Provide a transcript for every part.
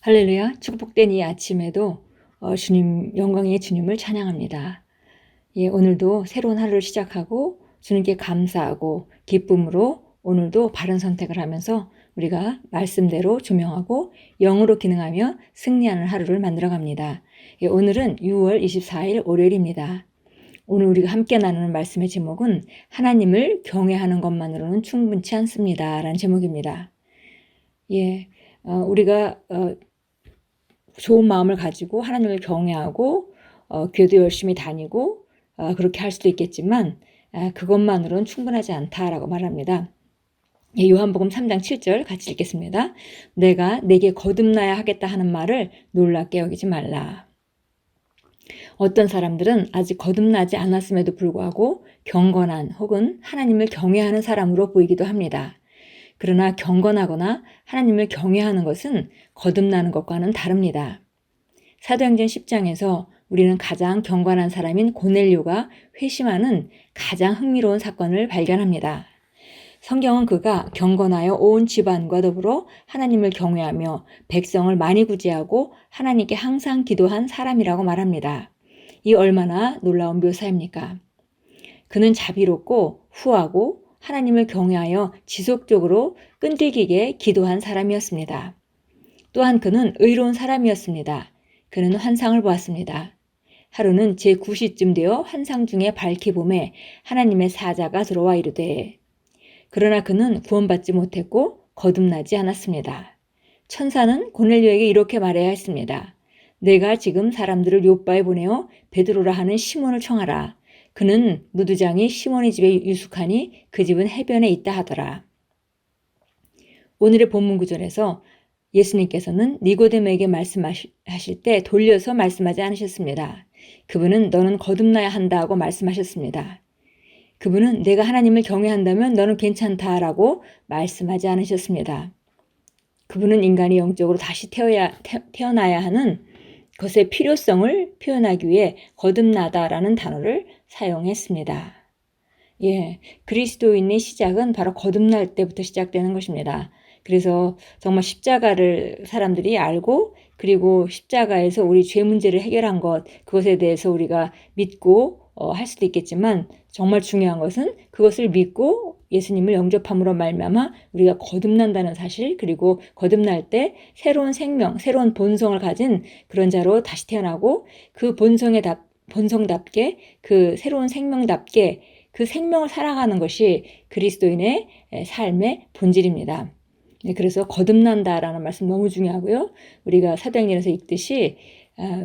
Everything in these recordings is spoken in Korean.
할렐루야, 축복된 이 아침에도 주님, 영광의 주님을 찬양합니다. 예, 오늘도 새로운 하루를 시작하고 주님께 감사하고 기쁨으로 오늘도 바른 선택을 하면서 우리가 말씀대로 조명하고 영으로 기능하며 승리하는 하루를 만들어갑니다. 예, 오늘은 6월 24일 월요일입니다. 오늘 우리가 함께 나누는 말씀의 제목은 하나님을 경외하는 것만으로는 충분치 않습니다 라는 제목입니다. 예, 우리가 좋은 마음을 가지고 하나님을 경외하고 교도 열심히 다니고 그렇게 할 수도 있겠지만 그것만으로는 충분하지 않다라고 말합니다. 요한복음 3장 7절 같이 읽겠습니다. 내가 내게 거듭나야 하겠다 하는 말을 놀랍게 여기지 말라. 어떤 사람들은 아직 거듭나지 않았음에도 불구하고 경건한 혹은 하나님을 경외하는 사람으로 보이기도 합니다. 그러나 경건하거나 하나님을 경외하는 것은 거듭나는 것과는 다릅니다. 사도행전 10장에서 우리는 가장 경건한 사람인 고넬료가 회심하는 가장 흥미로운 사건을 발견합니다. 성경은 그가 경건하여 온 집안과 더불어 하나님을 경외하며 백성을 많이 구제하고 하나님께 항상 기도한 사람이라고 말합니다. 이 얼마나 놀라운 묘사입니까? 그는 자비롭고 후하고 하나님을 경외하여 지속적으로 끈질기게 기도한 사람이었습니다. 또한 그는 의로운 사람이었습니다. 그는 환상을 보았습니다. 하루는 제9시쯤 되어 환상 중에 밝히 봄에 하나님의 사자가 들어와 이르되, 그러나 그는 구원받지 못했고 거듭나지 않았습니다. 천사는 고넬료에게 이렇게 말해야 했습니다. 내가 지금 사람들을 요바에 보내어 베드로라 하는 시몬을 청하라. 그는 무두장이 시몬의 집에 유숙하니 그 집은 해변에 있다 하더라. 오늘의 본문 구절에서 예수님께서는 니고데모에게 말씀하실 때 돌려서 말씀하지 않으셨습니다. 그분은 너는 거듭나야 한다고 말씀하셨습니다. 그분은 내가 하나님을 경외한다면 너는 괜찮다라고 말씀하지 않으셨습니다. 그분은 인간이 영적으로 다시 태어나야 하는 것의 필요성을 표현하기 위해 거듭나다라는 단어를 사용했습니다. 예, 그리스도인의 시작은 바로 거듭날 때부터 시작되는 것입니다. 그래서 정말 십자가를 사람들이 알고 그리고 십자가에서 우리 죄 문제를 해결한 것, 그것에 대해서 우리가 믿고 할 수도 있겠지만 정말 중요한 것은 그것을 믿고 예수님을 영접함으로 말미암아 우리가 거듭난다는 사실, 그리고 거듭날 때 새로운 생명, 새로운 본성을 가진 그런 자로 다시 태어나고 그 본성답게 그 새로운 생명답게 그 생명을 살아가는 것이 그리스도인의 삶의 본질입니다. 그래서 거듭난다라는 말씀 너무 중요하고요. 우리가 사도행전에서 읽듯이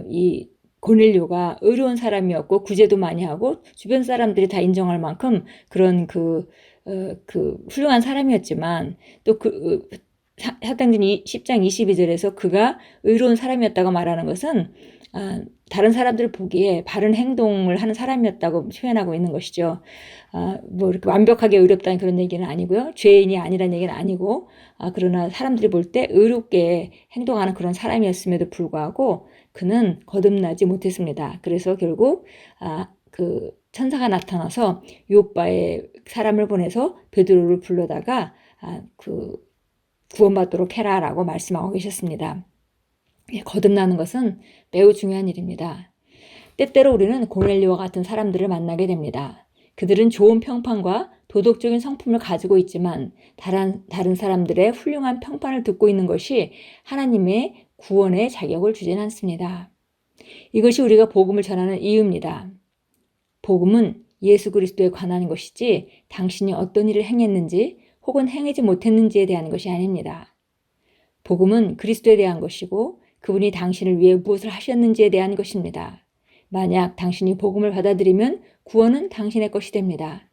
이 고넬료가 의로운 사람이었고 구제도 많이 하고 주변 사람들이 다 인정할 만큼 그런 그 훌륭한 사람이었지만 또 사도행전 10장 22절에서 그가 의로운 사람이었다고 말하는 것은 다른 사람들 보기에 바른 행동을 하는 사람이었다고 표현하고 있는 것이죠. 뭐 이렇게 완벽하게 의롭다는 그런 얘기는 아니고요. 죄인이 아니라는 얘기는 아니고, 그러나 사람들이 볼 때 의롭게 행동하는 그런 사람이었음에도 불구하고 그는 거듭나지 못했습니다. 그래서 결국 그 천사가 나타나서 요바에 사람을 보내서 베드로를 불러다가 그 구원받도록 해라라고 말씀하고 계셨습니다. 거듭나는 것은 매우 중요한 일입니다. 때때로 우리는 고넬료와 같은 사람들을 만나게 됩니다. 그들은 좋은 평판과 도덕적인 성품을 가지고 있지만 다른 사람들의 훌륭한 평판을 듣고 있는 것이 하나님의 구원의 자격을 주지는 않습니다. 이것이 우리가 복음을 전하는 이유입니다. 복음은 예수 그리스도에 관한 것이지 당신이 어떤 일을 행했는지 혹은 행하지 못했는지에 대한 것이 아닙니다. 복음은 그리스도에 대한 것이고 그분이 당신을 위해 무엇을 하셨는지에 대한 것입니다. 만약 당신이 복음을 받아들이면 구원은 당신의 것이 됩니다.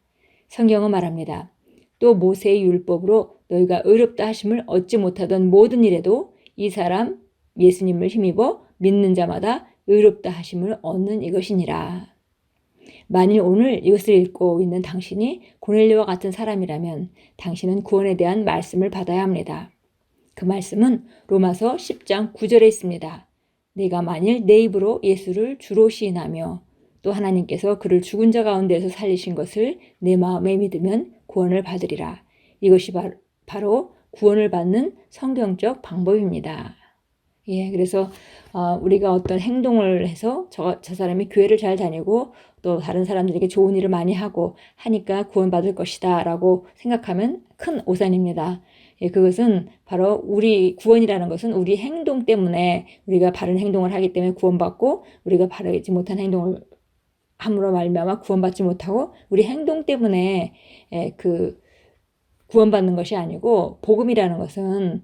성경은 말합니다. 또 모세의 율법으로 너희가 의롭다 하심을 얻지 못하던 모든 일에도 이 사람 예수님을 힘입어 믿는 자마다 의롭다 하심을 얻는 이것이니라. 만일 오늘 이것을 읽고 있는 당신이 고넬료와 같은 사람이라면 당신은 구원에 대한 말씀을 받아야 합니다. 그 말씀은 로마서 10장 9절에 있습니다. 내가 만일 내 입으로 예수를 주로 시인하며 또 하나님께서 그를 죽은 자 가운데서 살리신 것을 내 마음에 믿으면 구원을 받으리라. 이것이 바로 구원을 받는 성경적 방법입니다. 예, 그래서 우리가 어떤 행동을 해서 저 사람이 교회를 잘 다니고 또 다른 사람들에게 좋은 일을 많이 하고 하니까 구원받을 것이다 라고 생각하면 큰 오산입니다. 예, 그것은 바로 우리 구원이라는 것은 우리 행동 때문에 우리가 바른 행동을 하기 때문에 구원받고 우리가 바르지 못한 행동을 함으로 말미암아 구원받지 못하고 우리 행동 때문에 그 구원받는 것이 아니고 복음이라는 것은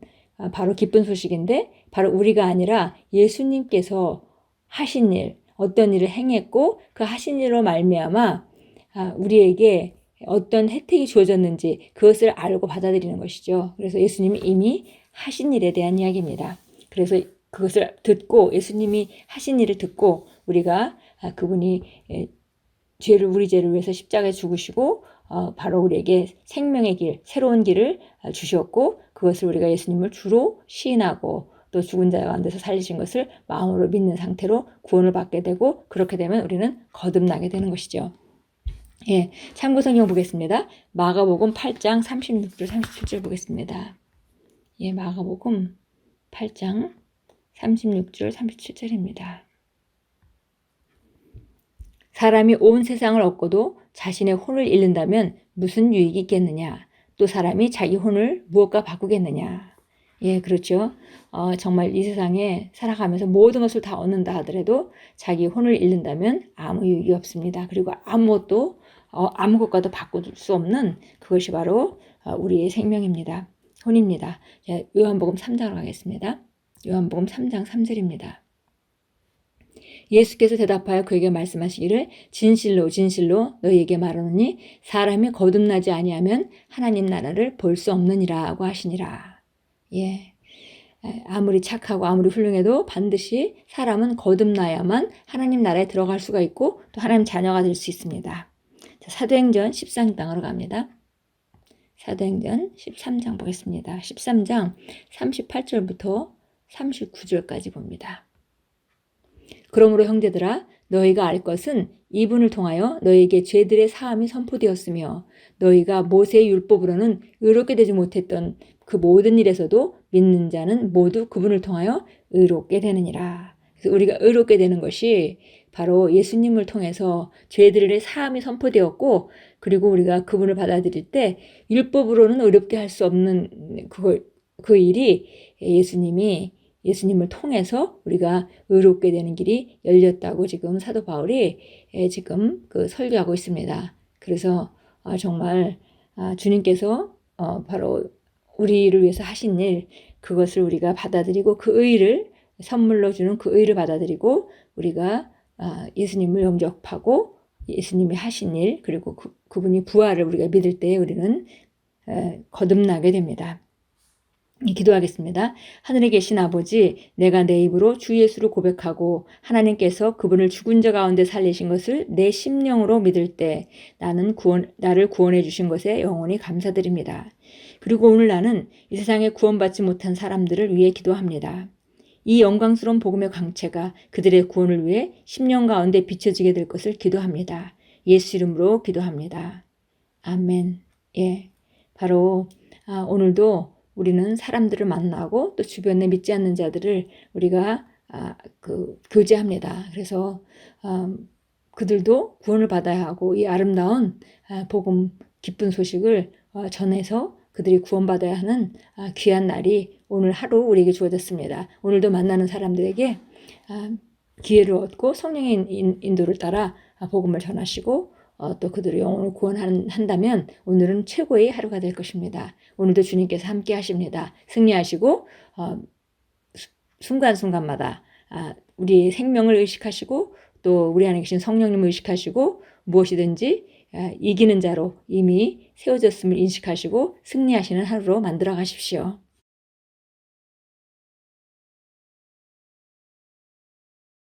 바로 기쁜 소식인데 바로 우리가 아니라 예수님께서 하신 일, 어떤 일을 행했고 그 하신 일로 말미암아 우리에게 어떤 혜택이 주어졌는지 그것을 알고 받아들이는 것이죠. 그래서 예수님이 이미 하신 일에 대한 이야기입니다. 그래서 그것을 듣고 예수님이 하신 일을 듣고 우리가 그분이 우리 죄를 위해서 십자가에 죽으시고 바로 우리에게 생명의 길, 새로운 길을 주셨고 그것을 우리가 예수님을 주로 시인하고 또 죽은 자 가운데서 살리신 것을 마음으로 믿는 상태로 구원을 받게 되고 그렇게 되면 우리는 거듭나게 되는 것이죠. 예, 참고 성경 보겠습니다. 마가복음 8장 36절 37절 보겠습니다. 예, 마가복음 8장 36절 37절입니다. 사람이 온 세상을 얻고도 자신의 혼을 잃는다면 무슨 유익이 있겠느냐? 또 사람이 자기 혼을 무엇과 바꾸겠느냐? 예, 그렇죠. 정말 이 세상에 살아가면서 모든 것을 다 얻는다 하더라도 자기 혼을 잃는다면 아무 유익이 없습니다. 그리고 아무것과도 바꿀 수 없는 그것이 바로 우리의 생명입니다. 혼입니다. 요한복음 3장으로 가겠습니다. 요한복음 3장 3절입니다. 예수께서 대답하여 그에게 말씀하시기를 진실로 진실로 너희에게 말하노니 사람이 거듭나지 아니하면 하나님 나라를 볼 수 없느니라고 하시니라. 예, 아무리 착하고 아무리 훌륭해도 반드시 사람은 거듭나야만 하나님 나라에 들어갈 수가 있고 또 하나님 자녀가 될 수 있습니다. 자, 사도행전 13장으로 갑니다. 사도행전 13장 보겠습니다. 13장 38절부터 39절까지 봅니다. 그러므로 형제들아 너희가 알 것은 이분을 통하여 너희에게 죄들의 사함이 선포되었으며 너희가 모세의 율법으로는 의롭게 되지 못했던 그 모든 일에서도 믿는 자는 모두 그분을 통하여 의롭게 되느니라. 그래서 우리가 의롭게 되는 것이 바로 예수님을 통해서 죄들의 사함이 선포되었고 그리고 우리가 그분을 받아들일 때 율법으로는 의롭게 할 수 없는 그 일이 예수님을 통해서 우리가 의롭게 되는 길이 열렸다고 지금 사도 바울이 지금 설교하고 있습니다. 그래서 정말 주님께서 바로 우리를 위해서 하신 일 그것을 우리가 받아들이고 그 의를 선물로 주는 그 의를 받아들이고 우리가 예수님을 영접하고 예수님이 하신 일 그리고 그분이 부활을 우리가 믿을 때 우리는 거듭나게 됩니다. 기도하겠습니다. 하늘에 계신 아버지, 내가 내 입으로 주 예수를 고백하고 하나님께서 그분을 죽은 자 가운데 살리신 것을 내 심령으로 믿을 때 나를 구원해 주신 것에 영원히 감사드립니다. 그리고 오늘 나는 이 세상에 구원받지 못한 사람들을 위해 기도합니다. 이 영광스러운 복음의 광채가 그들의 구원을 위해 심령 가운데 비춰지게 될 것을 기도합니다. 예수 이름으로 기도합니다. 아멘. 예, 바로 오늘도 우리는 사람들을 만나고 또 주변에 믿지 않는 자들을 우리가 교제합니다. 그래서 그들도 구원을 받아야 하고 이 아름다운 복음 기쁜 소식을 전해서 그들이 구원받아야 하는 귀한 날이 오늘 하루 우리에게 주어졌습니다. 오늘도 만나는 사람들에게 기회를 얻고 성령의 인도를 따라 복음을 전하시고 또 그들의 영혼을 구원한다면 오늘은 최고의 하루가 될 것입니다. 오늘도 주님께서 함께 하십니다. 승리하시고 순간순간마다 우리의 생명을 의식하시고 또 우리 안에 계신 성령님을 의식하시고 무엇이든지 이기는 자로 이미 세워졌음을 인식하시고 승리하시는 하루로 만들어 가십시오.